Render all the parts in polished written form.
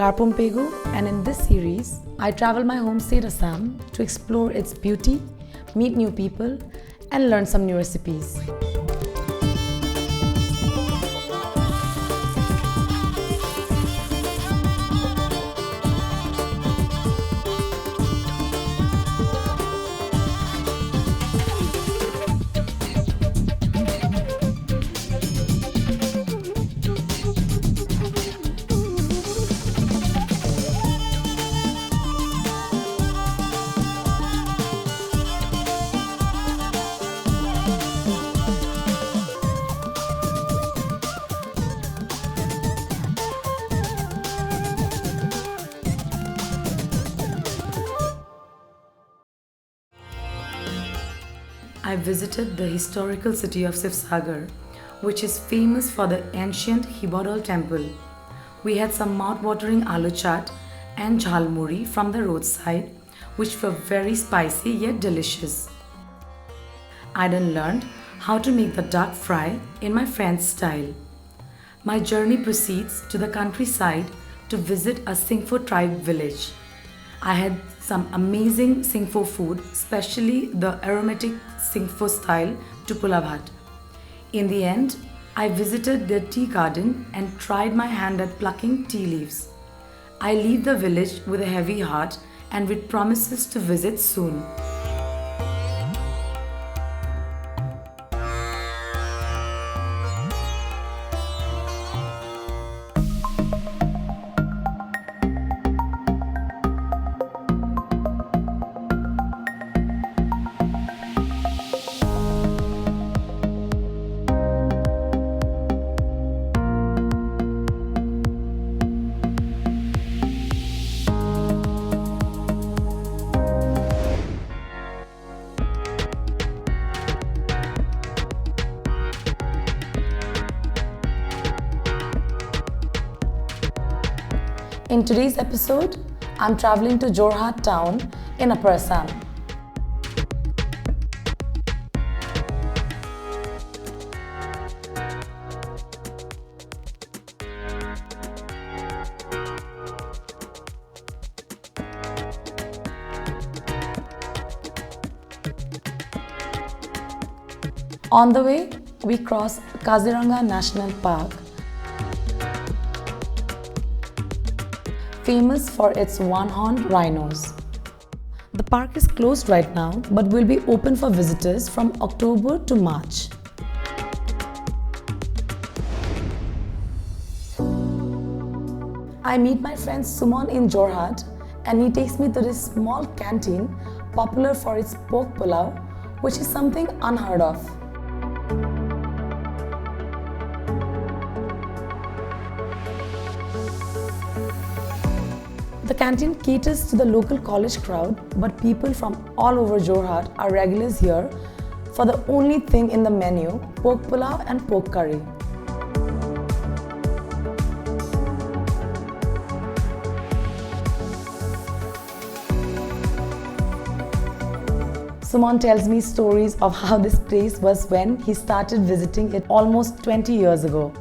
Karpum, and in this series, I travel my home state Assam to explore its beauty, meet new people, and learn some new recipes. I visited the historical city of Sivsagar, which is famous for the ancient Hibodol temple. We had some mouth-watering aloo chaat and jhalmuri from the roadside, which were very spicy yet delicious. I then learned how to make the duck fry in my friend's style. My journey proceeds to the countryside to visit a Singpho tribe village. I had some amazing Singpho food, especially the aromatic Singpho style tupula bhat. In the end, I visited their tea garden and tried my hand at plucking tea leaves. I leave the village with a heavy heart and with promises to visit soon. In today's episode, I'm traveling to Jorhat town in Upper Assam. On the way, we cross Kaziranga National Park, famous for its one-horned rhinos. The park is closed right now but will be open for visitors from October to March. I meet my friend Suman in Jorhat and he takes me to this small canteen popular for its pork pulao, which is something unheard of. The canteen caters to the local college crowd, but people from all over Jorhat are regulars here for the only thing in the menu, pork pulao and pork curry. Suman tells me stories of how this place was when he started visiting it almost 20 years ago.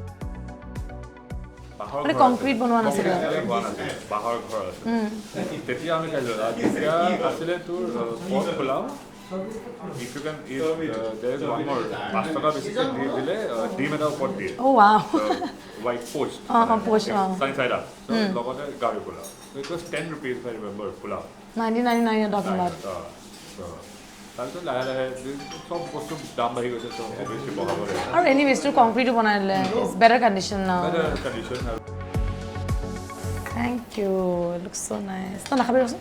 Concrete বনোৱা নাছিল বাহৰ ঘৰ আছিল তেতিয়া আমি খাইলো তেতিয়া আছিলে তোৰ pork pulao if you can eat there is one more 5 টকা বেছিকে দি দিলে ডিম এটা ওপৰত দিয়ে oh wow white poached poached sunny side up so লগতে গাড়ি pulao it was 10 rupees if I remember pulao 1999 you're talking about so তাৰপিছত লাহে লাহে সব বস্তু দাম বাঢ়ি গৈছে তো অবভিয়াসলি বঢ়াব লাগে আৰু এনিৱেজ টু কংক্ৰিট বনাই দিলে is batter condition now better condition Thank you. It looks so nice. No, nakhabi rosa.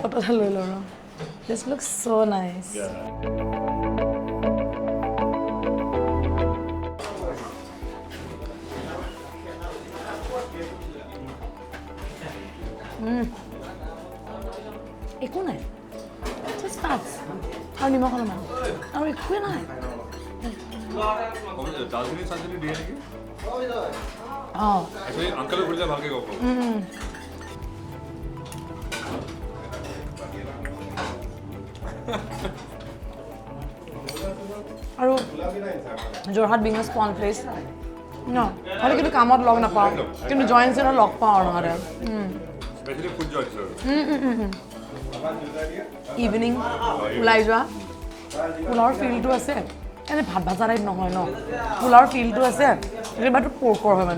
Photo lo lo. This looks so nice. Yeah. Ekko nai. Just fats. Aru nimok holo man. Aru ekko nai. Dalchini sanjini diye naki? Oh. Actually, uncle will have to go. আৰু Jorhat being a small place, No, I think you come out long enough. Can you join in a lock power? Especially food joints. Evening, Elijah. Pular feel to us. And if Habazar no, no. Pular feel to us. It's about to pork for him.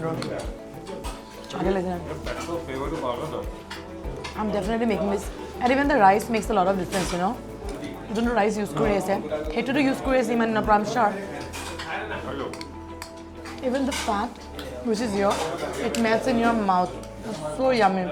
I'm definitely making this. And even the rice makes a lot of difference, you know. You don't know rice use curious, eh? Hate to use curious, even no problem, sure. Even the fat, which is here, it melts in your mouth. It's so yummy.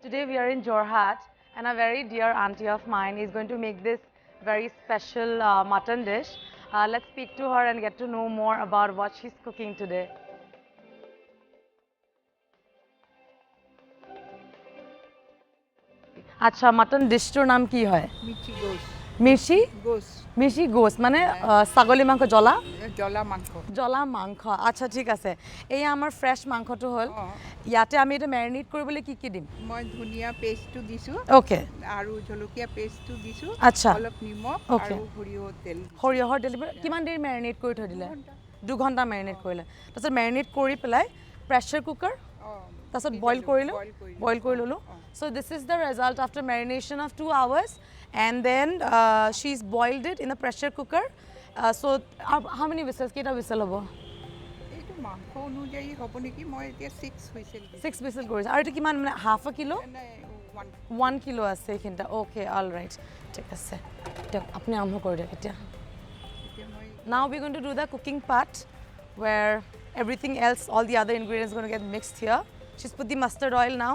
Today we are in Jorhat and a very dear auntie of mine is going to make this very special mutton dish. Let's speak to her and get to know more about what she's cooking today. আচ্ছা mutton ডিশটোৰ নাম কি হয় মিঠি গোস মিৰ্চি গোস মিৰ্চি গোস মানে ছাগলী মাংস জ্বলা জ্বলা মাংস আচ্ছা ঠিক আছে এই আমাৰ ফ্ৰেছ মাংসটো হ'ল ইয়াতে আমি এটা মেৰিনেট কৰিবলৈ কি দিম মই ধনিয়া পেষ্টটো দিছো ওকে আৰু জলকীয়া পেষ্টটো দিছো আচ্ছা অলপ নিমখ আৰু সৰিয়হৰ তেল কিমান দেৰি মেৰিনেট কৰি থৈ দিলে 2 ঘণ্টা মেৰিনেট কৰিলে তাৰপিছত মেৰিনেট কৰি পেলাই প্ৰেছাৰ কুকাৰ তাৰপিছত বইল কৰি ললো so this is the result after marination of 2 hours and then she's boiled it in a pressure cooker so how many whistles কেটা whistle হ'ব এইটো মাংস অনুযায়ী হ'ব নেকি মই এতিয়া 6 whistle 6 whistle কৰিছে আৰু এটা কিমান মানে half a kilo 1 kilo আছে এইখিনটা okay all right ঠিক আছে দিয়ক আপুনি আৰম্ভ কৰি দিয়ক এতিয়া now we're going to do the cooking part where everything else all the other ingredients are going to get mixed here she's put the mustard oil now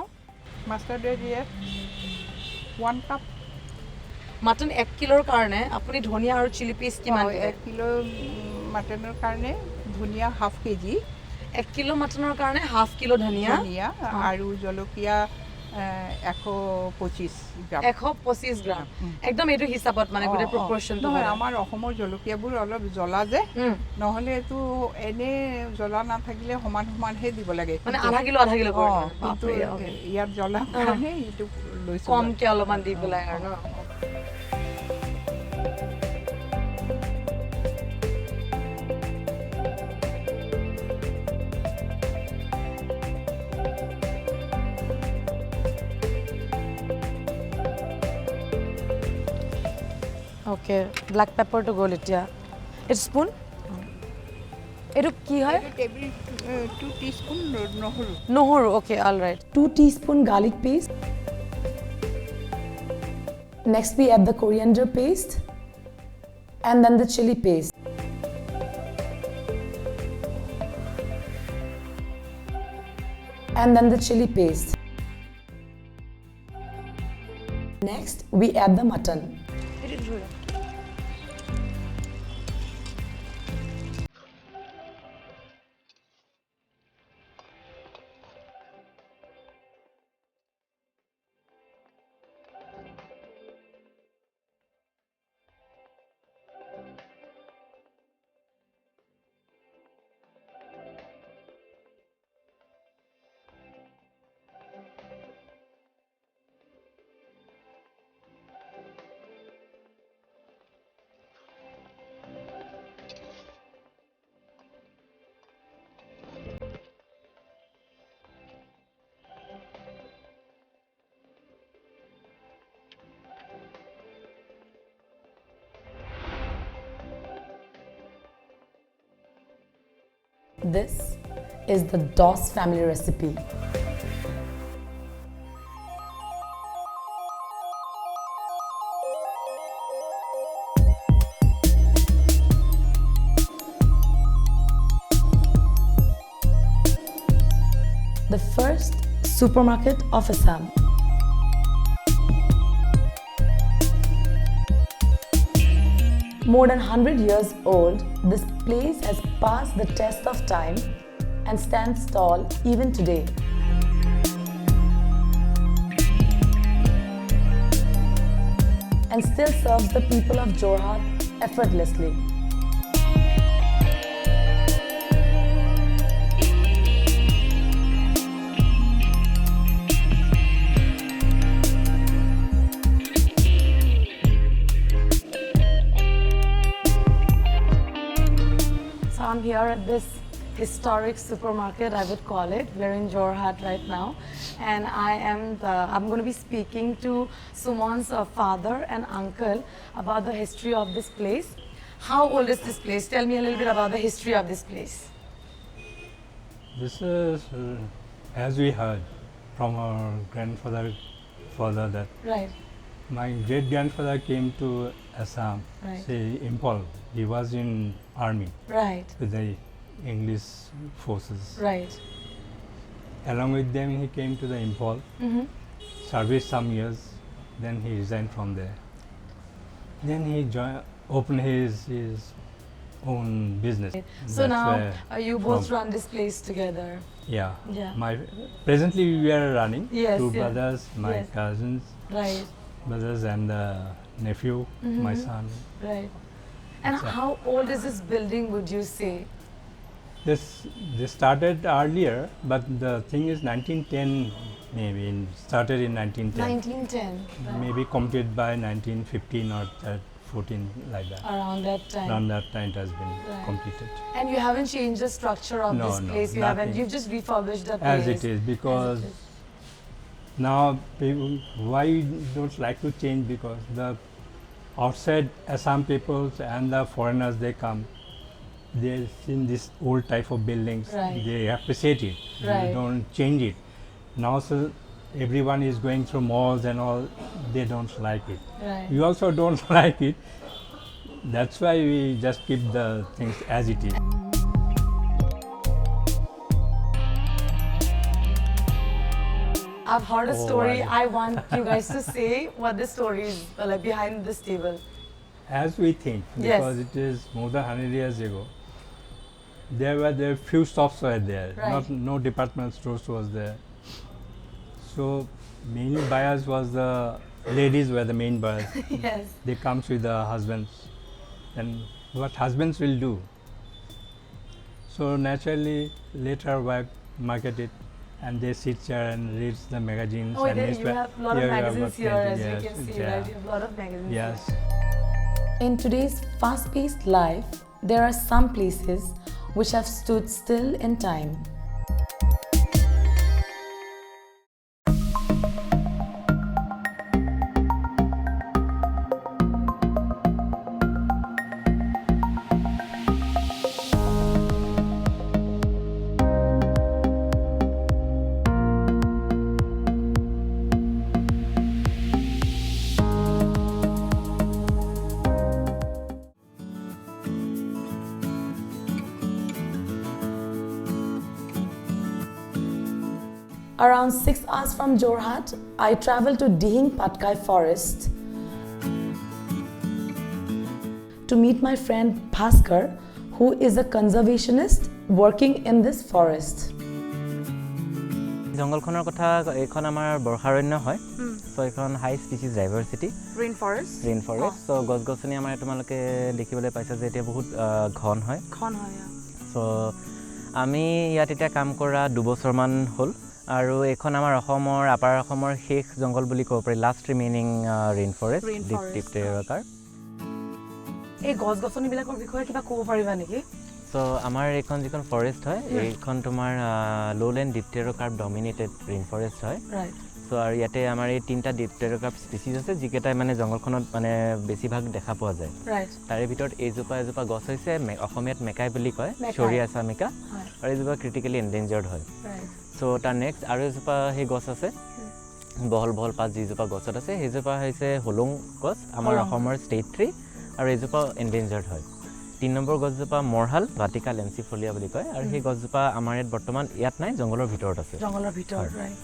mustard oil here 1 cup mutton 1 kilo karone apuni dhoniya aru chili paste kiman 1 kilo muttonor karone dhoniya half kg 1 kilo muttonor karone half kilo dhoniya aru jolokia 125 গ্রাম 125 গ্রাম একদম এটো হিসাবত মানে গুটে proportion তো হয় আমাৰ অসমৰ জলকীয়াবোৰ অলপ জ্বলা যে নহলে এটো এনে জ্বলা না থাকিলে সমান হে দিব লাগে মানে আধা কিলো কৰি বাপৰে ইয়াৰ জ্বলা কাৰণে এটো লৈছো কম কে অলপমান দি পেলাই আৰু Okay, black pepper to go litya. It's spoon. Etu ki hoy? 2 teaspoon nohoru. Nohoru, okay, all right. 2 teaspoon garlic paste. Next we add the coriander paste and then the chili paste. And then the chili paste. Next we add the mutton. This is the Doss family recipe. the first supermarket of Assam. More than 100 years old, this place has passed the test of time and stands tall even today. And still serves the people of Jorhat effortlessly. So I'm here at this historic supermarket, I would call it. We're in Jorhat right now, and I'm going to be speaking to Sumon's father and uncle about the history of this place. How old is this place? Tell me a little bit about the history of this place. This is, as we heard from our grandfather, that Right. my great grandfather came to Assam, Right. say Impal. He was in army Right. with the English forces. Right. Along with them, he came to the Impal, serviced some years, then he resigned from there. Then he opened his own business. So That's now where you both from- run this place together. Yeah. Yeah. Presently we are running. Yes, Two yeah. brothers, my Yes. cousins, Right. brothers and nephew, my son. Right. And how old is this building, would you say? This started earlier, but the thing is 1910 maybe, started in 1910. 1910. Right. Maybe completed by 1915 or 14, like that. Around that time. Around that time it has been Right. completed. And you haven't changed the structure of No, this no, place. You haven't. nothing. You've just refurbished the place. As it is, because As it is. now people, why don't like to change, because the outside Assam peoples and the foreigners, they come, they see this old type of buildings, Right. they appreciate it, they Right. don't change it. Now so everyone is going through malls and all, they don't like it. Right. We also don't like it. That's why we just keep the things as it is. I've heard a Oh, story. I- I want you guys to say what the story is like behind this table. As we think, Yes. because it is more than 100 years ago, there few shops were there, Right. no department stores was there. So mainly buyers was the ladies were the main buyers. Yes. They comes with the husbands, and what husbands will do. So naturally later wife market it, and they sit here and read the magazines. Oh, and there you newspaper. have a lot of Yeah, we have magazines got here, plenty, as yes, you can see, yeah. right? You have a lot of magazines. Yes. In today's fast-paced life, there are some places which have stood still in time. Around 6 hours from Jorhat, I traveled to Dihing Patkai forest to meet my friend Bhaskar, who is a conservationist working in this forest. জঙ্গলখনৰ কথা এইখন আমাৰ বৰ্ষাৰণ্য হয় so এইখন high species diversity Rain forest? Rain forest so গছ-গছনি আমাৰ তোমালোকে দেখিবলৈ পাইছা যে এতিয়া বহুত ঘন হয় সো আমি ইয়াত এতিয়া কাম কৰা 2 বছৰমান হ'ল আৰু এইখন আমাৰ অসমৰ আপাৰ অসমৰ শেষ জংগল বুলি ক'ব পাৰি লাষ্ট ৰিমেইনিং ৰেইন ফৰেষ্ট ডিপটেৰকাৰ এই গছ-গছনিবিলাকৰ বিষয়ে কিবা ক'ব পাৰিবা নেকি? সো আমাৰ এইখন যিখন ফৰেষ্ট হয় এইখন তোমাৰ লোলেণ্ড ডিপটেৰকাৰ ডমিনেটেড ৰেইন ফৰেষ্ট হয় Right. সো আৰু ইয়াতে আমাৰ এই 3টা ডিপটেৰকাৰ স্পিচিজ আছে যিকেইটা মানে জংগলখনত মানে বেছিভাগ দেখা পোৱা যায় Right. তাৰে ভিতৰত এজোপা গছ হৈছে অসমীয়াত মেকাই বুলি কয় মেকাই। চৰিয়া চামিকা হয়। আৰু এজোপা ক্ৰিটিকেলি এনডেঞ্জাৰ্ড হয় Right. সো তাৰ নেক্সট আৰু এজোপা সেই গছ আছে বহল পাত যিজোপা গছত আছে সেইজোপা হৈছে হোলং গছ আমাৰ হোলং। অসমৰ ষ্টেট ট্ৰী আৰু এজোপা এনডেঞ্জাৰ্ড হয় 3 নম্বৰ গছজোপা মৰহাল ভাটিকা লেন্সিফলিয়া বুলি কয় আৰু সেই গছজোপা আমাৰ ইয়াত বৰ্তমান ইয়াত নাই জংগলৰ ভিতৰত আছে জংগলৰ ভিতৰত right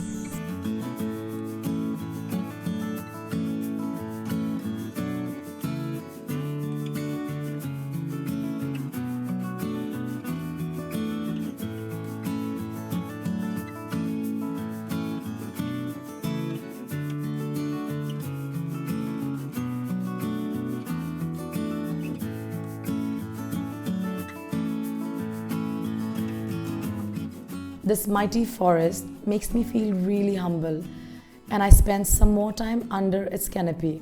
This mighty forest makes me feel really humble, and I spend some more time under its canopy.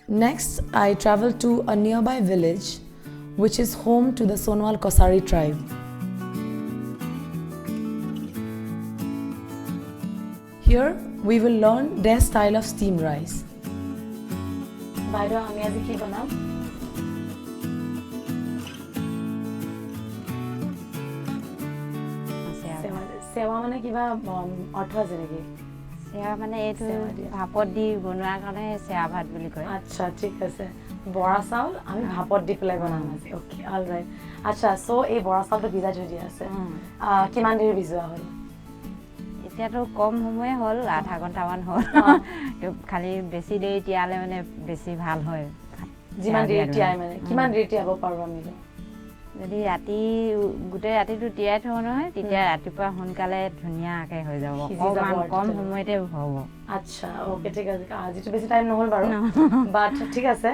Next, I traveled to a nearby village which is home to the Sonwal Kosari tribe. Here, we will learn their style of steamed rice. Bairo, ami aji ki banam? Sewa mane kiba ortho ase neki? সেয়া মানে এইটো ভাপত দি বনোৱাৰ কাৰণে সেয়া ভাত বুলি কয় আচ্ছা ঠিক আছে বৰা চাউল আমি ভাপত দি পেলাই বনাম আজি ওকে অল ৰাইট আচ্ছা সো এই বৰা চাউলটো ভিজাই থৈ দিয়া আছে কিমান দেৰি ভিজোৱা হ'ল এতিয়াতো কম সময়ে হ'ল আধা ঘণ্টামান হ'ল খালি বেছি দেৰি তিয়ালে মানে বেছি ভাল হয় যিমান দেৰি তিয়াই মানে কিমান দেৰি তিয়াব পাৰোঁ আমি যদি ৰাতি গোটেই ৰাতিটো তিয়াই থওঁ নহয় তেতিয়া ৰাতিপুৱা সোনকালে ধুনীয়াকৈ হৈ যাব কম সময়তে হ'ব আচ্ছা ওকে ঠিক আছে আজিতো বেছি টাইম নহ'ল বাৰু বাট ঠিক আছে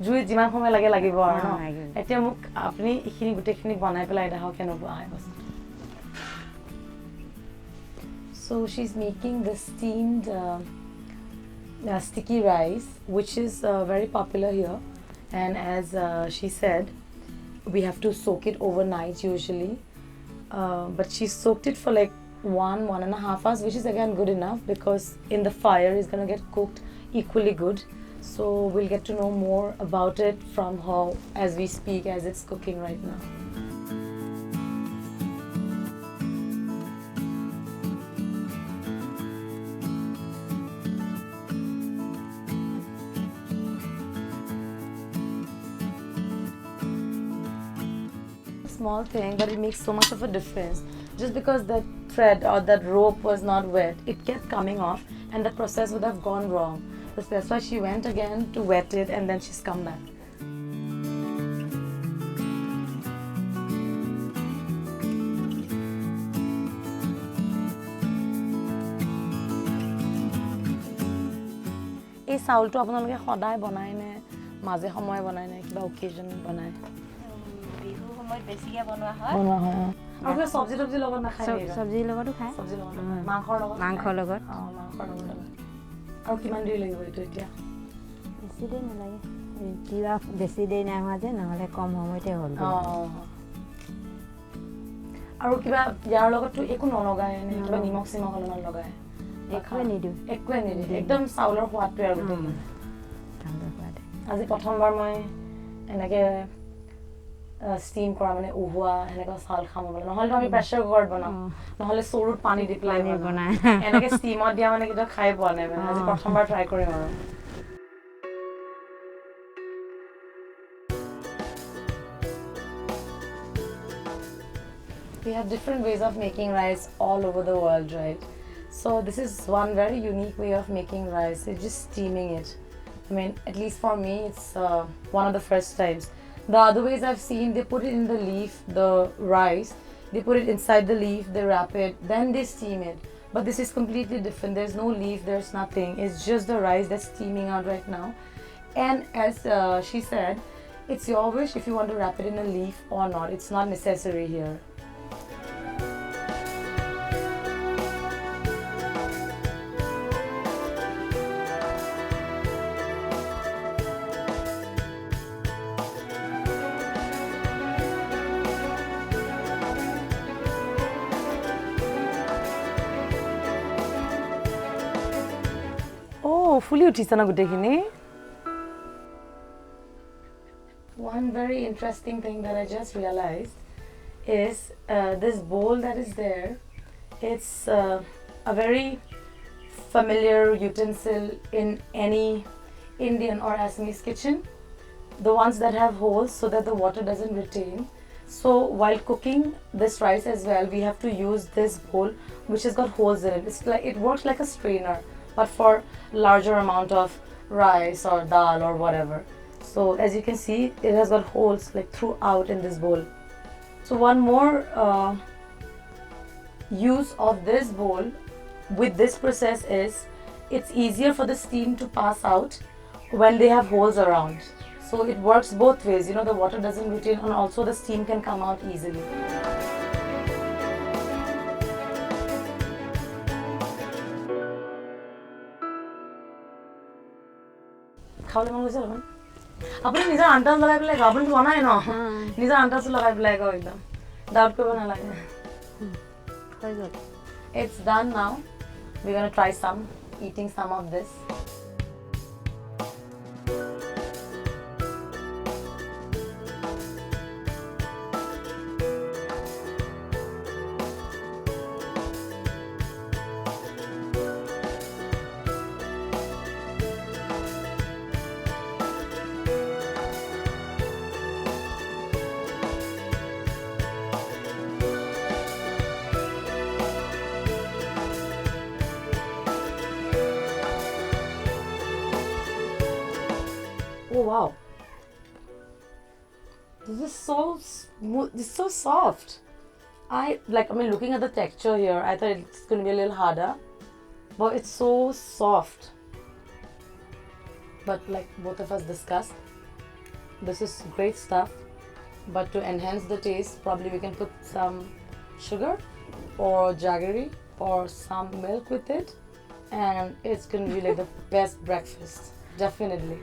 জুইত যিমান সময় লাগে লাগিব আৰু ন এতিয়া মোক আপুনি এইখিনি গোটেইখিনি বনাই পেলাই দেখাওক কেনেকুৱা হয় বস্তু So she's making the steamed sticky rice which is very popular here and as she said we have to soak it overnight usually but she soaked it for like 1.5 hours which is again good enough because in the fire it's gonna get cooked equally good so we'll get to know more about it from her as we speak as it's cooking right now small thing but it makes so much of a difference just because that thread or that rope was not wet it kept coming off and the process would have gone wrong so that's why she went again to wet it and then she's come back এই চাউলটো আপোনালোকে সদায় বনায় নে মাজে সময়ে বনায় নে কিবা অকেজন বনায় বেছিকৈ বনোৱা হয় আৰু সবজি টবজি লগত নাখায় চব্জিৰ লগতো খায় মাংসৰ লগত আৰু কিমান দেৰি লাগিব এইটো এতিয়া বেছি দেৰি নালাগে কিবা বেছি দেৰি নাই হোৱা যে নহ'লে কম সময়তে হ'ল আৰু কিবা ইয়াৰ লগতো একো নলগায় নে কিবা নিমখ চিমখ অলপমান লগায় একোৱে নিদিওঁ একদম চাউলৰ সোৱাদটোৱে আৰু আজি প্ৰথমবাৰ মই এনেকৈ steam কৰা মানে উহুৱা এনেকুৱা চাউল খাম বলে নহলে আমি প্ৰেছাৰ কুকাৰত বনাম নহলে চৰুত পানী দি পেলাই বনাই এনেকৈ steamত দিয়া মানে কিটা খাই পোৱা নাই মানে আজি প্ৰথমবাৰ ট্ৰাই কৰিম আৰু We have different ways of making rice all over the world, right? So this is one very unique way of making rice. It's just steaming it. I mean, at least for me, it's one of the first times. The other ways I've seen, they put it in the leaf, the rice, they put it inside the leaf, they wrap it, then they steam it. But this is completely different. There's no leaf, there's nothing. It's just the rice that's steaming out right now. And as she said, it's your wish if you want to wrap it in a leaf or not. It's not necessary here. Oh, fully uthisa na gutekhini. One very interesting thing that I just realized is this bowl that is there. It's a very familiar utensil in any Indian or Assamese kitchen. The ones that have holes so that the water doesn't retain. So while cooking this rice as well, we have to use this bowl which has got holes in it. It's like, it works like a strainer, but for larger amount of rice or dal or whatever. So as you can see, it has got holes like throughout in this bowl. So one more use of this bowl with this process is it's easier for the steam to pass out when they have holes around. So it works both ways, you know, the water doesn't retain and also the steam can come out easily. খাবলৈ মন গৈছে অলপমান আপুনি নিজৰ আন্দাজ লগাই পেলাই আপুনি বনাই ন নিজৰ আন্দাজ লগাই পেলাই গৈ একদম ডাউট কৰিব নালাগে হৈ গ'ল It's done now. We're going to try eating some of this. Oh wow, this is so smooth, this is so soft. I mean, looking at the texture here, I thought it's going to be a little harder, but it's so soft. But like both of us discussed, this is great stuff, but to enhance the taste, probably we can put some sugar or jaggery or some milk with it, and it's going to be like the best breakfast, definitely.